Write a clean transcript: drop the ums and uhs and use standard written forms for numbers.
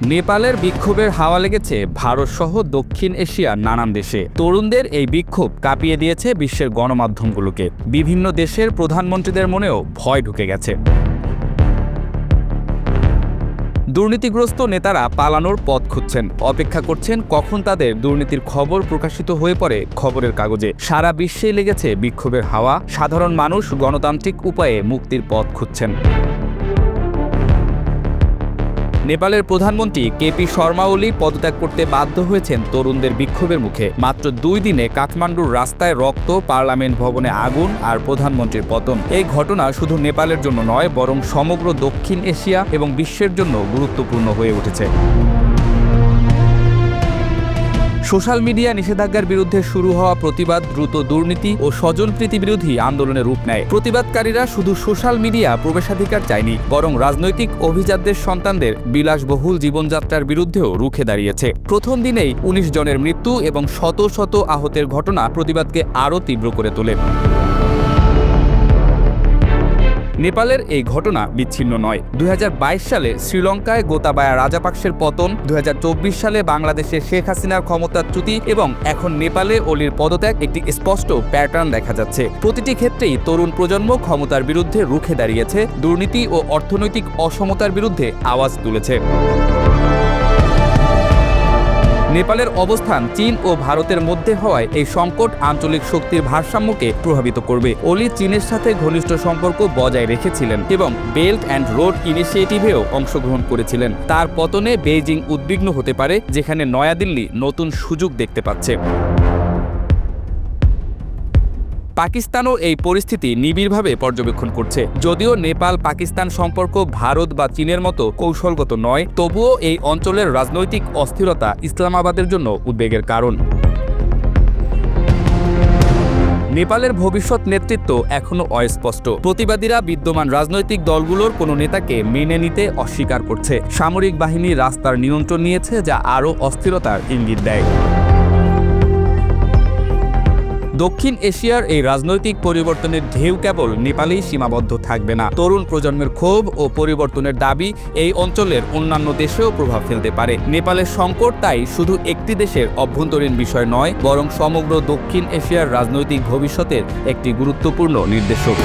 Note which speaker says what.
Speaker 1: নেপালের বিক্ষোভের হাওয়া লেগেছে ভারতসহ দক্ষিণ এশিয়ার নানান দেশে। তরুণদের এই বিক্ষোভ কাঁপিয়ে দিয়েছে বিশ্বের গণমাধ্যমগুলোকে। বিভিন্ন দেশের প্রধানমন্ত্রীদের মনেও ভয় ঢুকে গেছে। দুর্নীতিগ্রস্ত নেতারা পালানোর পথ খুঁজছেন, অপেক্ষা করছেন কখন তাদের দুর্নীতির খবর প্রকাশিত হয়ে পড়ে খবরের কাগজে। সারা বিশ্বেই লেগেছে বিক্ষোভের হাওয়া। সাধারণ মানুষ গণতান্ত্রিক উপায়ে মুক্তির পথ খুঁজছেন। নেপালের প্রধানমন্ত্রী কেপি শর্মা ওলি পদত্যাগ করতে বাধ্য হয়েছেন তরুণদের বিক্ষোভের মুখে। মাত্র 2 দিনে কাঠমান্ডুর রাস্তায় রক্ত, পার্লামেন্ট ভবনে আগুন আর প্রধানমন্ত্রীর পতন। এই ঘটনা শুধু নেপালের জন্য নয়, বরং সমগ্র দক্ষিণ এশিয়া এবং বিশ্বের জন্য গুরুত্বপূর্ণ হয়ে উঠেছে। সোশ্যাল মিডিয়া নিষেধাজ্ঞার বিরুদ্ধে শুরু হওয়া প্রতিবাদ দ্রুত দুর্নীতি ও স্বজনপ্রীতি বিরোধী আন্দোলনের রূপ নেয়। প্রতিবাদকারীরা শুধু সোশ্যাল মিডিয়া প্রবেশাধিকার চায়নি, বরং রাজনৈতিক অভিজাতদের সন্তানদের বিলাসবহুল জীবনযাত্রার বিরুদ্ধেও রুখে দাঁড়িয়েছে। প্রথম দিনেই 19 জনের মৃত্যু এবং শত শত আহতের ঘটনা প্রতিবাদকে আরও তীব্র করে তোলে। নেপালের এই ঘটনা বিচ্ছিন্ন নয়। 2022 সালে শ্রীলঙ্কায় গোতাবায়া রাজাপাকসের পতন, 2024 সালে বাংলাদেশে শেখ হাসিনার ক্ষমতাচ্যুতি এবং এখন নেপালে অলির পদত্যাগ একটি স্পষ্ট প্যাটার্ন দেখা যাচ্ছে। প্রতিটি ক্ষেত্রেই তরুণ প্রজন্ম ক্ষমতার বিরুদ্ধে রুখে দাঁড়িয়েছে, দুর্নীতি ও অর্থনৈতিক অসমতার বিরুদ্ধে আওয়াজ তুলেছে। নেপালের অবস্থান চীন ও ভারতের মধ্যে হওয়ায় এই সংকট আঞ্চলিক শক্তির ভারসাম্যকে প্রভাবিত করবে। ওলি চীনের সাথে ঘনিষ্ঠ সম্পর্ক বজায় রেখেছিলেন এবং বেল্ট অ্যান্ড রোড ইনিশিয়েটিভেও অংশগ্রহণ করেছিলেন। তার পতনে বেইজিং উদ্বিগ্ন হতে পারে, যেখানে নয়াদিল্লি নতুন সুযোগ দেখতে পাচ্ছে। পাকিস্তানও এই পরিস্থিতি নিবিড়ভাবে পর্যবেক্ষণ করছে। যদিও নেপাল পাকিস্তান সম্পর্ক ভারত বা চীনের মতো কৌশলগত নয়, তবুও এই অঞ্চলের রাজনৈতিক অস্থিরতা ইসলামাবাদের জন্য উদ্বেগের কারণ। নেপালের ভবিষ্যৎ নেতৃত্ব এখনও অস্পষ্ট। প্রতিবাদীরা বিদ্যমান রাজনৈতিক দলগুলোর কোনো নেতাকে মেনে নিতে অস্বীকার করছে। সামরিক বাহিনী রাস্তার নিয়ন্ত্রণ নিয়েছে, যা আরও অস্থিরতার ইঙ্গিত দেয়। দক্ষিণ এশিয়ার এই রাজনৈতিক পরিবর্তনের ঢেউ কেবল নেপালেই সীমাবদ্ধ থাকবে না। তরুণ প্রজন্মের ক্ষোভ ও পরিবর্তনের দাবি এই অঞ্চলের অন্যান্য দেশেও প্রভাব ফেলতে পারে। নেপালের সংকট তাই শুধু একটি দেশের অভ্যন্তরীণ বিষয় নয়, বরং সমগ্র দক্ষিণ এশিয়ার রাজনৈতিক ভবিষ্যতের একটি গুরুত্বপূর্ণ নির্দেশক।